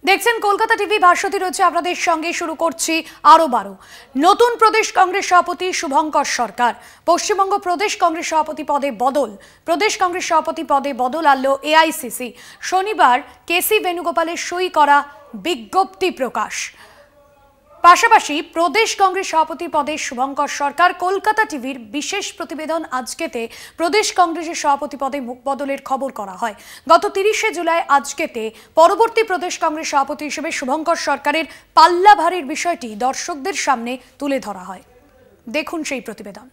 দেখছেন কলকাতা টিভি, ভাস্বতী রয়েছে আপনাদের সঙ্গে। শুরু করছি আরো 12। নতুন প্রদেশ কংগ্রেস সভাপতি শুভঙ্কর সরকার। পশ্চিমবঙ্গ প্রদেশ কংগ্রেস সভাপতি পদে বদল। প্রদেশ কংগ্রেস সভাপতি পদে বদল আনলো এআইসিসি। শনিবার কেসি বেণুগোপালের সই করা বিজ্ঞপ্তি প্রকাশ। পাশাপাশি প্রদেশ কংগ্রেস সভাপতি পদে শুভঙ্কর সরকার। কলকাতা টিভির বিশেষ প্রতিবেদন আজকেতে প্রদেশ কংগ্রেসের সভাপতি পদে মুখ বদলের খবর করা হয়। গত 30শে জুলাই আজকেতে পরবর্তী প্রদেশ কংগ্রেস সভাপতি হিসেবে শুভঙ্কর সরকারের পাল্লা ভারীর বিষয়টি দর্শকদের সামনে তুলে ধরা হয়। দেখুন সেই প্রতিবেদন।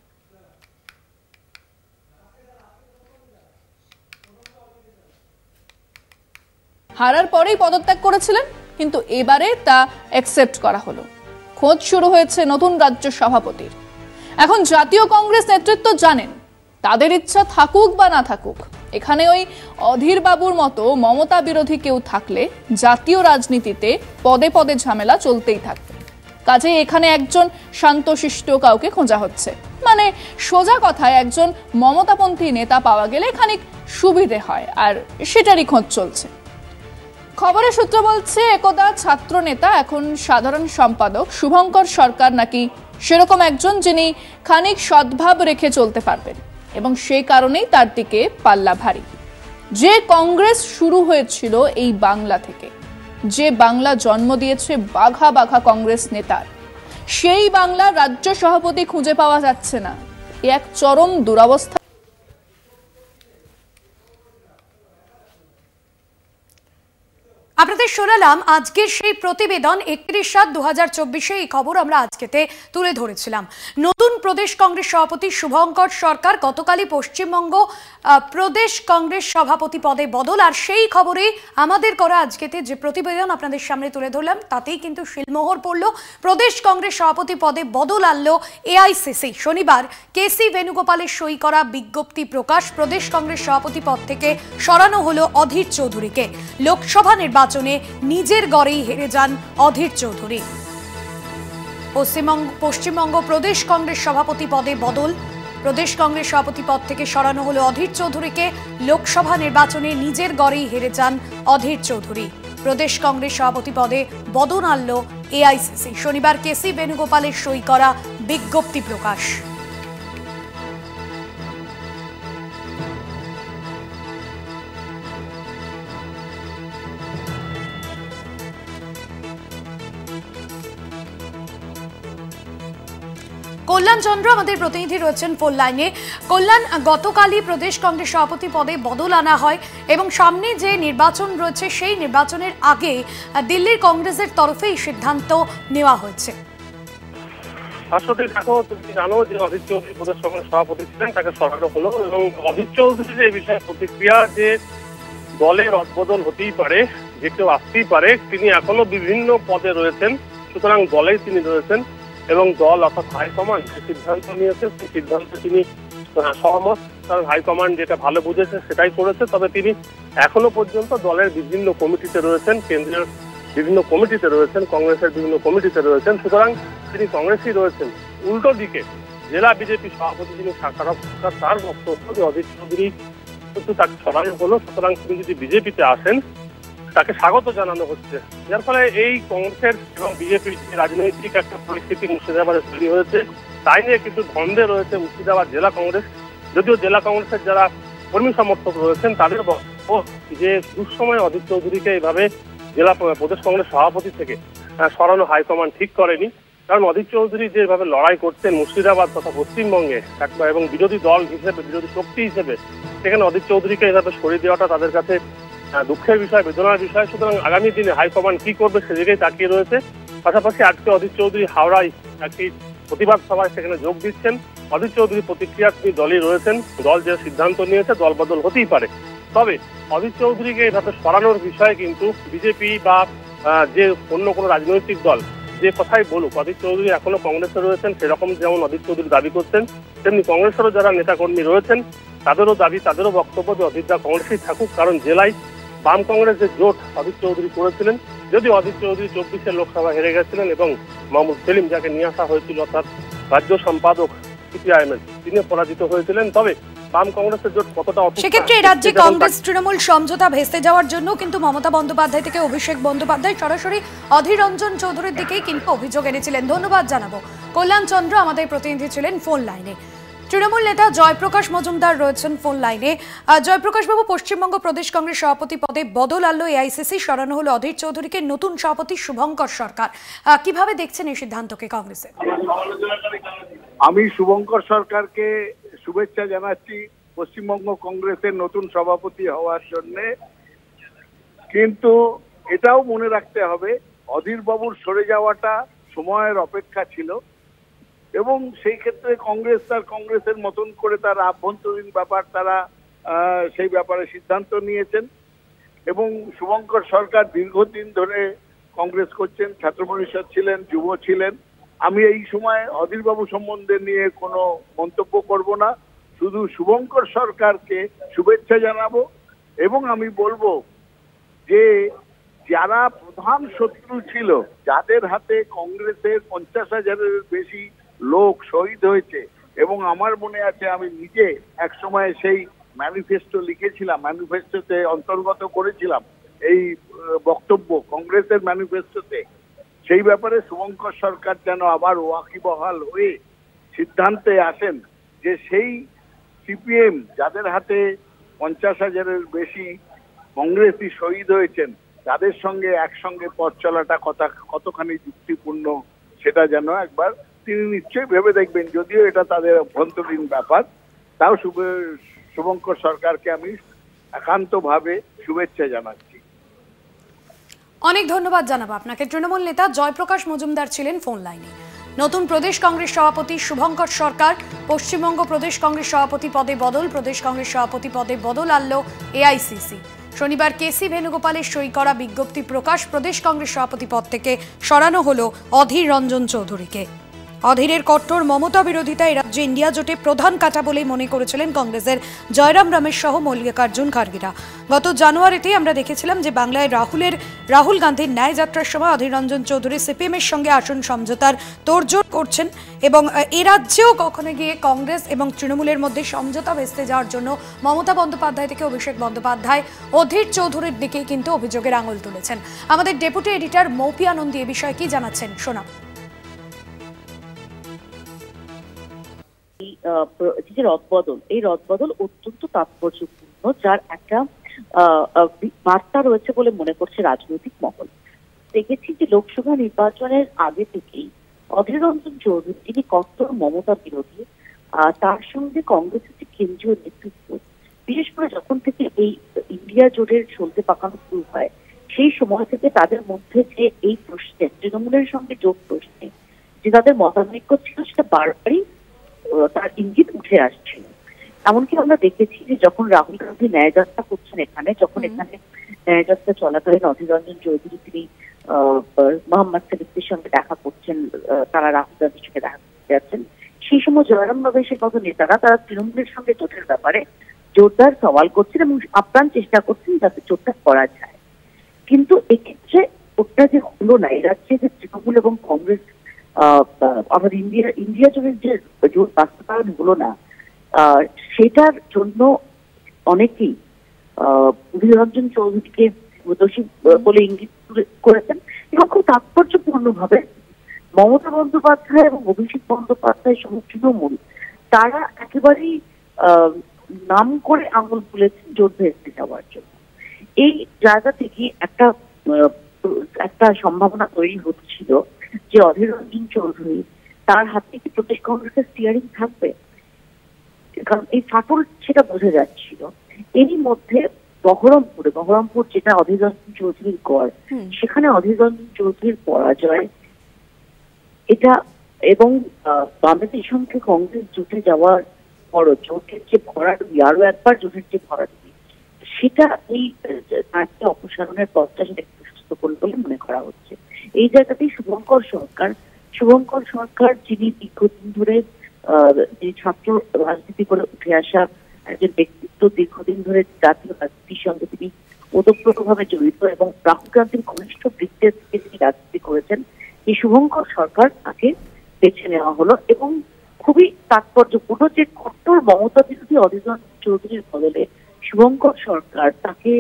হারার পরেই পদত্যাগ করেছিলেন, কিন্তু এবারে তা অ্যাকসেপ্ট করা হলো। খোঁজ শুরু হয়েছে নতুন রাজ্য সভাপতির। এখন জাতীয় কংগ্রেস নেতৃত্ব জানেন, তাদের ইচ্ছা থাকুক বা না থাকুক, এখানে ওই অধীর বাবুর মতো মমতা বিরোধী কেউ থাকলে জাতীয় রাজনীতিতে পদে পদে ঝামেলা চলতেই থাকবে। কাজে এখানে একজন শান্তশিষ্ট কাউকে খোঁজা হচ্ছে। মানে সোজা কথায় একজন মমতাপন্থী নেতা পাওয়া গেলে খানিক সুবিধে হয়, আর সেটারই খোঁজ চলছে। খবরের সূত্র বলছে, একদা ছাত্র নেতা এখন সাধারণ সম্পাদক শুভঙ্কর সরকার নাকি সেরকম একজন যিনি খানিক সদ্ভাব রেখে চলতে পারবেন, এবং সেই কারণেই তার দিকে পাল্লা ভারী। যে কংগ্রেস শুরু হয়েছিল এই বাংলা থেকে, যে বাংলা জন্ম দিয়েছে বাঘা বাঘা কংগ্রেস নেতার, সেই বাংলার রাজ্য সভাপতি খুঁজে পাওয়া যাচ্ছে না। এক চরম দুরবস্থা। আপনাদের শোনালাম আজকের সেই প্রতিবেদন। 31/7/2024 এই খবর আমরা আজকেতে তুলে ধরেছিলাম। নতুন প্রদেশ কংগ্রেস সভাপতি শুভঙ্কর সরকার গতকালই পশ্চিমবঙ্গ প্রদেশ কংগ্রেস সভাপতি পদে বদল। আর সেই খবরেই আমাদের করা আজকেতে যে প্রতিবেদন আপনাদের সামনে তুলে ধরলাম, তাতেই কিন্তু শিলমোহর পড়ল। প্রদেশ কংগ্রেস সভাপতি পদে বদল আনলো এআইসিসি। শনিবার কেসি বেণুগোপালের সই করা বিজ্ঞপ্তি প্রকাশ। প্রদেশ কংগ্রেস সভাপতি পদ থেকে সরানো হলো অধীর চৌধুরীকে। লোকসভা নির্বাচনে নিজের গড়েই হেরে যান অধীর চৌধুরী। পশ্চিমবঙ্গ প্রদেশ কংগ্রেস সভাপতি পদে বদল। প্রদেশ কংগ্রেস সভাপতি পদ থেকে সরানো হলো অধীর চৌধুরীকে। লোকসভা নির্বাচনে নিজের গড়েই হেরে যান অধীর চৌধুরী। প্রদেশ কংগ্রেস সভাপতি পদে বদল আনলো এআইসিসি। শনিবার কেসি বেণুগোপালের সই করা বিজ্ঞপ্তি প্রকাশ। কল্যাণ চন্দ্র আমাদের প্রতিনিধি রয়েছেন ফোন লাইনে। কল্যাণ, গতকালই প্রদেশ কংগ্রেস সভাপতি পদে বদল আনা হয় এবং সামনে যে নির্বাচন রয়েছে সেই নির্বাচনের আগে দিল্লির কংগ্রেসের তরফে এই সিদ্ধান্ত নেওয়া হয়েছে। আসলে দেখো, তুমি জানো যে অধীর চৌধুরী প্রদেশ কংগ্রেস সভাপতি ছিলেন, তাকে সরানো হলো। এবং অধীর চৌধুরীর এই বিষয়ে প্রতিক্রিয়া যে দলের রদবদল হতেই পারে, যে কেউ আসতেই পারে, তিনি এখনো বিভিন্ন পদে রয়েছেন, সুতরাং দলেই তিনি রয়েছেন এবং দল অর্থাৎ হাইকমান্ড যে সিদ্ধান্ত নিয়েছে সেই সিদ্ধান্তে তিনি সহমত। কারণ হাইকমান্ড যেটা ভালো বুঝেছে সেটাই করেছে। তবে তিনি এখনো পর্যন্ত দলের বিভিন্ন কমিটিতে রয়েছেন, কেন্দ্রীয় বিভিন্ন কমিটিতে রয়েছেন, কংগ্রেসের বিভিন্ন কমিটিতে রয়েছেন, সুতরাং তিনি কংগ্রেসই রয়েছেন। উল্টো দিকে জেলা বিজেপি সভাপতি যিনি তার বক্তব্য যে অধীর চৌধুরী কিন্তু তাকে সরানো হলো, সুতরাং তিনি যদি বিজেপিতে আসেন তাকে স্বাগত জানানো হচ্ছে। যার ফলে এই কংগ্রেসের এবং বিজেপির যে রাজনৈতিক একটা পরিস্থিতি মুর্শিদাবাদে তৈরি হয়েছে, তাই নিয়ে কিন্তু দ্বন্দ্বে রয়েছে মুর্শিদাবাদ জেলা কংগ্রেস। যদিও জেলা কংগ্রেসের যারা কর্মী সমর্থক রয়েছেন তাদের বক্তব্য যে দুঃসময় অধীর চৌধুরীকে এইভাবে জেলা প্রদেশ কংগ্রেস সভাপতি থেকে সরানো হাইকমান্ড ঠিক করেনি। কারণ অধীর চৌধুরী যেভাবে লড়াই করছেন মুর্শিদাবাদ তথা পশ্চিমবঙ্গে এবং বিরোধী দল হিসেবে, বিরোধী শক্তি হিসেবে, সেখানে অধীর চৌধুরীকে এইভাবে সরিয়ে দেওয়াটা তাদের কাছে দুঃখের বিষয়, বেদনার বিষয়। সুতরাং আগামী দিনে হাইকমান্ড কি করবে সেদিকেই তাকিয়ে রয়েছে। পাশাপাশি আজকে অধীর চৌধুরী হাওড়ায় একটি প্রতিবাদ সভায় সেখানে যোগ দিচ্ছেন। অধীর চৌধুরীর প্রতিক্রিয়া তিনি দলই রয়েছেন, দল যে সিদ্ধান্ত নিয়েছে দল বদল হতেই পারে। তবে অধীর চৌধুরীকে এভাবে সরানোর বিষয়ে কিন্তু বিজেপি বা যে অন্য কোনো রাজনৈতিক দল যে কথাই বলুক, অধীর চৌধুরী এখনো কংগ্রেসে রয়েছেন। সেরকম যেমন অধীর চৌধুরী দাবি করছেন, তেমনি কংগ্রেসেরও যারা নেতাকর্মী রয়েছেন তাদেরও দাবি, তাদেরও বক্তব্য যে অধীরদা কংগ্রেসেই থাকুক। কারণ জেলায় বাম কংগ্রেস যে জোট অধীর চৌধুরী করেছিলেন, যদি অধীর চৌধুরী 24-এর লোকসভা হেরে গেছিলেন এবং মাহমুদ সেলিম যাকে নিয়ে আসা হয়েছিল অর্থাৎ রাজ্য সম্পাদক সিপিআইএম-এর, তিনি পরাজিত হয়েছিলেন, তবে বাম কংগ্রেসের জোট কতটা অসুস্থ। সেক্ষেত্রে রাজ্যে কংগ্রেস তৃণমূল সমঝোতা ভেস্তে যাওয়ার জন্য কিন্তু মমতা বন্দ্যোপাধ্যায় থেকে অভিষেক বন্দ্যোপাধ্যায় সরাসরি অধীর রঞ্জন চৌধুরীর দিকেই কিন্তু অভিযোগ এনেছিলেন। ধন্যবাদ জানাবো। কল্যাণ চন্দ্র আমাদের প্রতিনিধি ছিলেন ফোন লাইনে। তৃণমূল নেতা জয়প্রকাশ মজুমদার রয়েছেন ফোন লাইনে। জয়প্রকাশ বাবু, পশ্চিমবঙ্গ প্রদেশ কংগ্রেস সভাপতি পদে বদল আনলো এআইসিসি, সরানো হলো অধীর চৌধুরীকে, নতুন সভাপতি শুভঙ্কর সরকার। কিভাবে দেখছেন এই সিদ্ধান্তকে কংগ্রেসে? আমি শুভঙ্কর সরকারকে শুভেচ্ছা জানাচ্ছি পশ্চিমবঙ্গ কংগ্রেসের নতুন সভাপতি হওয়ার জন্য। কিন্তু এটাও মনে রাখতে হবে অধীর বাবুর সরে যাওয়াটা সময়ের অপেক্ষা ছিল এবং সেই ক্ষেত্রে কংগ্রেসের মতন করে তার আভ্যন্তরীণ ব্যাপার তারা সেই ব্যাপারে সিদ্ধান্ত নিয়েছেন এবং শুভঙ্কর সরকার দীর্ঘদিন ধরে কংগ্রেস করছেন, ছাত্র পরিষদ ছিলেন, যুব ছিলেন। আমি এই সময় অধীর বাবু সম্বন্ধে নিয়ে কোনো মন্তব্য করব না, শুধু শুভঙ্কর সরকারকে শুভেচ্ছা জানাবো এবং আমি বলবো যে যারা প্রধান শত্রু ছিল, যাদের হাতে কংগ্রেসের 50,000-এর বেশি লোক শহীদ হয়েছে এবং আমার মনে আছে আমি নিজে এক সময় সেই ম্যানিফেস্টো লিখেছিলাম, ম্যানিফেস্টোতে অন্তর্গত করেছিলাম এই বক্তব্য কংগ্রেসের ম্যানিফেস্টোতে, সেই ব্যাপারে শুভঙ্কর সরকার যেন আবার ওয়াকিবহাল হয়ে সিদ্ধান্তে আসেন যে সেই সিপিএম যাদের হাতে 50,000-এর বেশি কংগ্রেসই শহীদ হয়েছেন তাদের সঙ্গে একসঙ্গে পথ চলাটা কতখানি যুক্তিপূর্ণ সেটা যেন একবার তিনি নিশ্চয়ই ভেবে দেখবেন। যদিও এটা তাদের অভ্যন্তরীণ ব্যাপার, তাও শুভঙ্কর সরকারকে আমি একান্তভাবে শুভেচ্ছা জানাচ্ছি। অনেক ধন্যবাদ জানাবো আপনাকে। তৃণমূল নেতা জয়প্রকাশ মজুমদার ছিলেন ফোন লাইনে। নতুন প্রদেশ কংগ্রেস সভাপতি শুভঙ্কর সরকার, পশ্চিমবঙ্গ প্রদেশ কংগ্রেস সভাপতি পদে বদল, প্রদেশ কংগ্রেস সভাপতি পদে বদল আনলো এআইসিসি। শনিবার কেসি বেণুগোপালের সই করা বিজ্ঞপ্তি প্রকাশ, প্রদেশ কংগ্রেস সভাপতি পদ থেকে সরানো হলো অধীর রঞ্জন চৌধুরীকে। অধীরের কট্টর মমতা বিরোধিতা এ রাজ্যে ইন্ডিয়া জোটে প্রধান কাঁটা বলেই মনে করেছিলেন কংগ্রেসের জয়রাম রমেশ সহ মল্লিকার্জুন খার্গেরা। গত জানুয়ারিতে আমরা দেখেছিলাম যে বাংলায় রাহুল গান্ধীর ন্যায় যাত্রার সময় অধীর রঞ্জন চৌধুরী সিপিএমের সঙ্গে আসন সমঝোতার তোড়জোড় করছেন এবং এ রাজ্যেও কখনো গিয়ে কংগ্রেস এবং তৃণমূলের মধ্যে সমঝোতা ভেস্তে যাওয়ার জন্য মমতা বন্দ্যোপাধ্যায় থেকে অভিষেক বন্দ্যোপাধ্যায় অধীর চৌধুরীর দিকেই কিন্তু অভিযোগের আঙুল তুলেছেন। আমাদের ডেপুটি এডিটর মৌপি আনন্দী এ বিষয়ে কি জানাচ্ছেন শোনাব। যে রদবদল, এই রদবদল অত্যন্ত তাৎপর্যপূর্ণ, যার একটা বার্তা রয়েছে বলে মনে করছে রাজনৈতিক মহল। দেখেছি যে লোকসভা নির্বাচনের আগে থেকেই অধীর রঞ্জন চৌধুরী, তিনি কট্টর মমতা বিরোধী, তার সঙ্গে কংগ্রেসের যে কেন্দ্রীয় নেতৃত্ব, বিশেষ করে যখন থেকে এই ইন্ডিয়া জোটের চলতে পাকানো শুরু হয় সেই সময় থেকে তাদের মধ্যে যে এই প্রশ্নে, তৃণমূলের সঙ্গে জোট প্রশ্নে যে তাদের মতানৈক্য ছিল, সেটা বারবারই তার ইঙ্গিত উঠে আসছিল। এমনকি আমরা দেখেছি যে যখন রাহুল গান্ধী ন্যায়যাত্রা করছেন এখানে, যখন এখানে ন্যায়যাত্রা চলাকালীন অধীর রঞ্জন চৌধুরী তিনি মোহাম্মদ সাদিকের সঙ্গে দেখা করছেন, তারা রাহুল গান্ধীর সঙ্গে দেখা করতে যাচ্ছেন, সেই সময় জয়রাম রমেশের মতো নেতারা তারা তৃণমূলের সঙ্গে জোটের ব্যাপারে জোরদার সওয়াল করছেন এবং আপ্রাণ চেষ্টা করছেন যাতে জোটটা করা যায়। কিন্তু এক্ষেত্রে ওটা যে হলো না, এই রাজ্যে যে তৃণমূল এবং কংগ্রেস আমার ইন্ডিয়া জোটের যে জোট বাস্তবায়ন হলো না, সেটার জন্য অনেকেই অধীর রঞ্জন চৌধুরীকে দোষী বলে ইঙ্গিত করেছেন এবং খুব তাৎপর্যপূর্ণ ভাবে মমতা বন্দ্যোপাধ্যায় এবং অভিষেক বন্দ্যোপাধ্যায় সহ তৃণমূল তারা একেবারেই নাম করে আঙুল তুলেছেন জোট ভেস্তে যাওয়ার জন্য। এই জায়গা থেকে একটা সম্ভাবনা তৈরি হচ্ছিল যে অধীর রঞ্জন চৌধুরী তার হাতে কি প্রদেশ কংগ্রেসের স্টিয়ারিং থাকবে, কারণ এই ফাটল সেটা বোঝা যাচ্ছিল। এরই মধ্যে বহরমপুর যেটা অধীর রঞ্জন চৌধুরীর গড়, সেখানে অধীর রঞ্জন চৌধুরীর পরাজয় এটা এবং বামেদের সঙ্গে কংগ্রেস জোটে যাওয়ার পর জোটের যে ভরাডুবি, আরো একবার জোটের যে ভরাডুবি, সেটা এই তাকে অপসারণের পথটা সেটা প্রশস্ত করল বলে মনে করা হচ্ছে। এই জায়গাতেই শুভঙ্কর সরকার যিনি দীর্ঘদিন ধরে যে ছাত্র রাজনীতি করে উঠে আসা একজন ব্যক্তিত্ব, দীর্ঘদিন ধরে জাতীয় রাজনীতির সঙ্গে তিনি ওতপ্রোতভাবে জড়িত এবং রাহুল গান্ধীর ঘনিষ্ঠ বৃত্তের থেকে তিনি রাজনীতি করেছেন, এই শুভঙ্কর সরকার তাকে বেছে নেওয়া হলো এবং খুবই তাৎপর্যপূর্ণ যে ডক্টর মমতা বিরোধী অধীর রঞ্জন চৌধুরীর বদলে শুভঙ্কর সরকার তাকে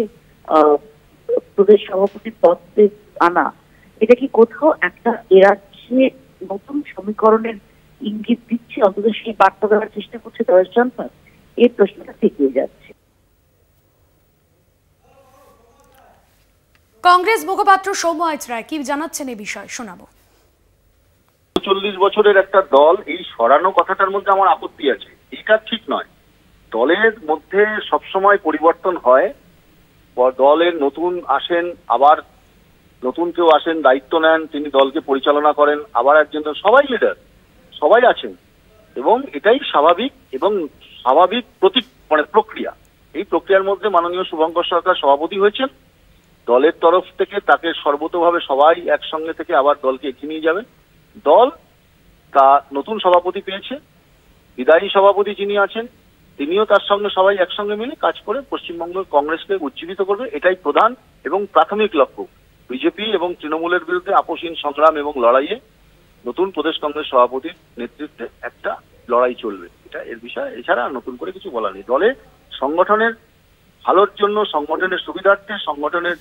প্রদেশ সভাপতি পদে আনা, এটা কি কোথাও একটা এরাজ্যে নতুন সমীকরণের ইঙ্গিত দিচ্ছে? অন্তত সেই বার্তা দেওয়ার চেষ্টা করছে দলের জনতা? এই প্রশ্নটা থেকে যাচ্ছে। কংগ্রেস মুখপাত্র সৌম্য রায় কি জানাচ্ছেন এই বিষয়ে শোনাবো। 40 বছরের একটা দল এই সরানো কথাটার মধ্যে আমার আপত্তি আছে। এটা ঠিক নয়। দলের মধ্যে সবসময় পরিবর্তন হয়, দলের নতুন আসেন, আবার নতুন কেউ আসেন, দায়িত্ব নেন, তিনি দলকে পরিচালনা করেন, আবার একজন, সবাই লিডার, সবাই আছেন, এবং এটাই স্বাভাবিক এবং স্বাভাবিক প্রক্রিয়া। এই প্রক্রিয়ার মধ্যে মাননীয় শুভঙ্কর সরকার সভাপতি হয়েছেন। দলের তরফ থেকে তাকে সর্বতোভাবে সবাই একসঙ্গে থেকে আবার দলকে এগিয়ে নিয়ে যাবেন। দল তা নতুন সভাপতি পেয়েছে, বিদায়ী সভাপতি যিনি আছেন তিনিও তার সঙ্গে সবাই একসঙ্গে মিলে কাজ করে পশ্চিমবঙ্গ কংগ্রেসকে উজ্জীবিত করবে, এটাই প্রধান এবং প্রাথমিক লক্ষ্য। বিজেপি এবং তৃণমূলের বিরুদ্ধে আপোষহীন সংগ্রাম এবং লড়াইয়ে নতুন প্রদেশ কংগ্রেস সভাপতির নেতৃত্বে একটা লড়াই চলবে, এটা এর বিষয়ে। এছাড়া নতুন করে কিছু বলা নেই। দলে সংগঠনের ভালোর জন্য, সংগঠনের সুবিধার্থে, সংগঠনের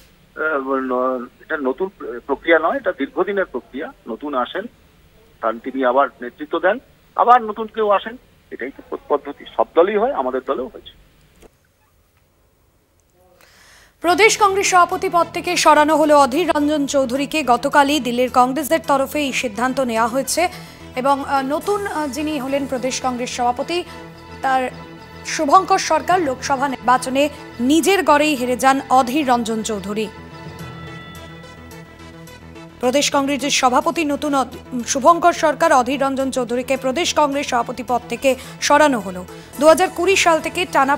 এটা নতুন প্রক্রিয়া নয়, এটা দীর্ঘদিনের প্রক্রিয়া। নতুন আসেন, তিনি আবার নেতৃত্ব দেন, আবার নতুন কেউ আসেন, এটাই তো পদ্ধতি। সব দলই হয়, আমাদের দলেও হয়েছে। প্রদেশ কংগ্রেস সভাপতি পদ থেকে সরানো হলো অধীর রঞ্জন চৌধুরীকে। গতকালই দিল্লির কংগ্রেসের তরফে এই সিদ্ধান্ত নেওয়া হয়েছে এবং নতুন যিনি হলেন প্রদেশ কংগ্রেস সভাপতি, তার শুভঙ্কর সরকার লোকসভা নির্বাচনে নিজের গড়েই হেরে যান অধীর রঞ্জন চৌধুরী। প্রদেশ কংগ্রেসের সভাপতি নতুন শুভঙ্কর সরকার অধীর রঞ্জন চৌধুরীকে প্রদেশ কংগ্রেস সভাপতি পদ থেকে সরানো হলো। 2020 সাল থেকে টানা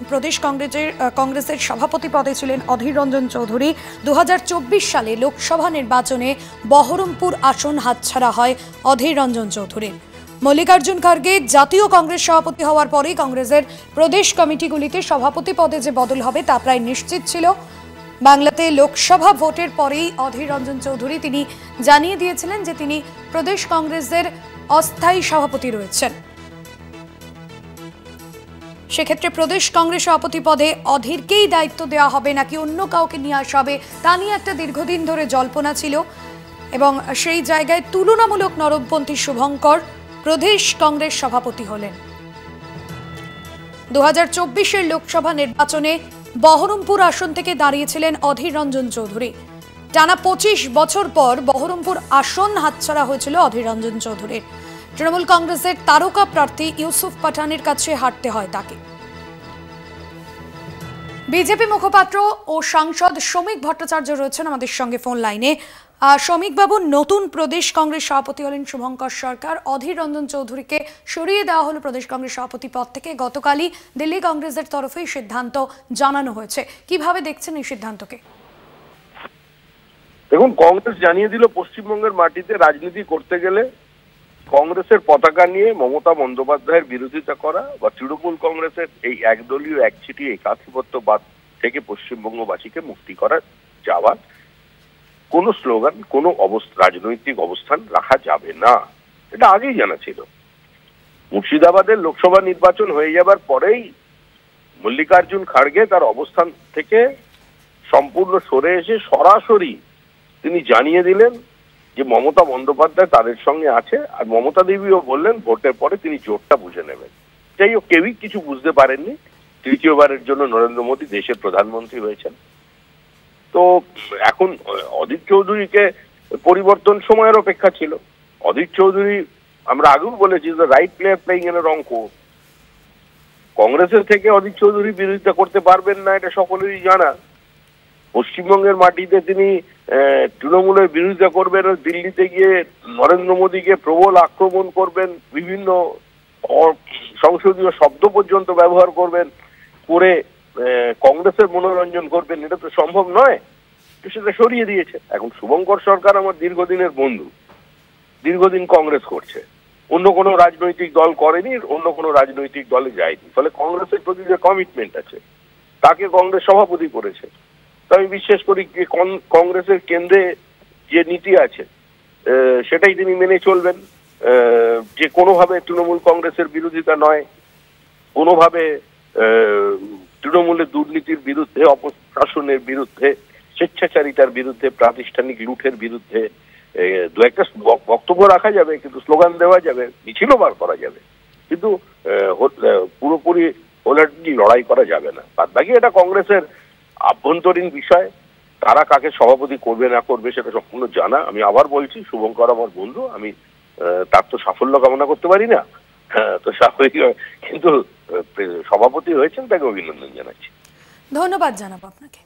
প্রদেশ কংগ্রেসের সভাপতি পদে ছিলেন অধীর রঞ্জন চৌধুরী। 2024 সালে লোকসভা নির্বাচনে বহরমপুর আসন হাতছাড়া হয় অধীর রঞ্জন চৌধুরীর। মল্লিকার্জুন খার্গে জাতীয় কংগ্রেস সভাপতি হওয়ার পরেই কংগ্রেসের প্রদেশ কমিটিগুলিতে সভাপতি পদে যে বদল হবে তা প্রায় নিশ্চিত ছিল। বাংলাতে লোকসভা ভোটের পরেই অধীর রঞ্জন চৌধুরী তিনি জানিয়ে দিয়েছিলেন যে তিনি প্রদেশ কংগ্রেসের অস্থায়ী সভাপতি রয়েছেন। সেক্ষেত্রে প্রদেশ কংগ্রেস সভাপতি পদে অধীরকেই দায়িত্ব দেওয়া হবে নাকি অন্য কাউকে নিয়ে আসা হবে তা নিয়ে একটা দীর্ঘদিন ধরে জল্পনা ছিল এবং সেই জায়গায় তুলনামূলক নরমপন্থী শুভঙ্কর প্রদেশ কংগ্রেস সভাপতি হলেন। 2024 লোকসভা নির্বাচনে বহরমপুর আসন থেকে দাঁড়িয়েছিলেন অধীর রঞ্জন চৌধুরী। টানা 25 বছর পর বহরমপুর আসন হাতছাড়া হয়েছিল অধীর রঞ্জন চৌধুরীর। তৃণমূল কংগ্রেসের তারকা প্রার্থী ইউসুফ পাঠানের কাছে হারতে হয় তাকে। বিজেপি মুখপাত্র ও সাংসদ শ্রমিক ভট্টাচার্য রয়েছেন আমাদের সঙ্গে ফোন লাইনে। শ্রমিক বাবু, নতুন প্রদেশ কংগ্রেস সভাপতি হলেন শুভঙ্কর সরকার, অধীর রঞ্জন চৌধুরীকে সরিয়ে দেওয়া হলো প্রদেশ কংগ্রেস সভাপতি পদ থেকে। গতকালই দিল্লি কংগ্রেসের তরফে সিদ্ধান্ত জানানো হয়েছে, কিভাবে দেখছেন এই সিদ্ধান্তকে? দেখুন, কংগ্রেস জানিয়ে দিল পশ্চিমবঙ্গের মাটিতে রাজনীতি করতে গেলে কংগ্রেসের পতাকা নিয়ে মমতা বন্দ্যোপাধ্যায়ের বিরোধিতা করা বা তৃণমূল কংগ্রেসের এই একদলীয় একচিটি একাধিপত্যবাদ থেকে পশ্চিমবঙ্গবাসীকে মুক্তি করা যাওয়ার কোনো স্লোগান, কোনো রাজনৈতিক অবস্থান রাখা যাবে না, এটা আগেই জানা ছিল। মুর্শিদাবাদের লোকসভা নির্বাচন হয়ে যাবার পরেই মল্লিকার্জুন খাড়গে তার অবস্থান থেকে সম্পূর্ণ সরে এসে সরাসরি তিনি জানিয়ে দিলেন যে মমতা বন্দ্যোপাধ্যায় তাদের সঙ্গে আছে, আর মমতা দেবীও বললেন ভোটের পরে তিনি জোটটা বুঝে নেবেন। যাই হোক, কেউই কিছু বুঝতে পারেননি। তৃতীয়বারের জন্য নরেন্দ্র মোদী দেশের প্রধানমন্ত্রী হয়েছেন। তো এখন অধীর চৌধুরীকে পরিবর্তন সময়ের অপেক্ষা ছিল। অধীর চৌধুরী, আমরা আগেও বলেছি, right player playing in a wrong court. কংগ্রেসের থেকে অধীর চৌধুরী বিরোধিতা করতে পারবেন না, এটা সকলেরই জানা। পশ্চিমবঙ্গের মাটিতে তিনি তৃণমূলের বিরোধিতা করবেন, দিল্লিতে গিয়ে নরেন্দ্র মোদীকে প্রবল আক্রমণ করবেন, বিভিন্ন সংসদীয় শব্দ পর্যন্ত ব্যবহার করবেন, করে কংগ্রেসের মনোরঞ্জন করবেন, এটা তো সম্ভব নয়। সেটা সরিয়ে দিয়েছে। এখন শুভঙ্কর সরকার আমার দীর্ঘদিনের বন্ধু, দীর্ঘদিন কংগ্রেস করছে, অন্য কোনো রাজনৈতিক দল করেনি, অন্য কোনো রাজনৈতিক দলে যায়নি। ফলে কংগ্রেসের প্রতি যে কমিটমেন্ট আছে তাকে কংগ্রেস সভাপতি করেছে। তো আমি বিশ্বাস করি যে কংগ্রেসের কেন্দ্রে যে নীতি আছে সেটাই তিনি মেনে চলবেন, যে কোনোভাবে তৃণমূল কংগ্রেসের বিরোধিতা নয়, কোনোভাবে তৃণমূলের দুর্নীতির বিরুদ্ধে, অপশাসনের বিরুদ্ধে, স্বেচ্ছাচারিতার বিরুদ্ধে, প্রাতিষ্ঠানিক লুঠের বিরুদ্ধে দু একটা বক্তব্য রাখা যাবে, কিন্তু স্লোগান দেওয়া যাবে, মিছিলও বার করা যাবে, কিন্তু পুরোপুরি হোলহার্টেডলি লড়াই করা যাবে না। বাদ বাকি এটা কংগ্রেসের আভ্যন্তরীণ বিষয়। তারা কাকে সভাপতি করবে না করবে সেটা সম্পূর্ণ জানা। আমি আবার বলছি, শুভঙ্কর আমার বন্ধু, আমি তার তো সাফল্য কামনা করতে পারি না, তো স্বাভাবিক, কিন্তু সভাপতি হয়েছেন তাকে অভিনন্দন জানাচ্ছি। ধন্যবাদ জানাবো আপনাকে।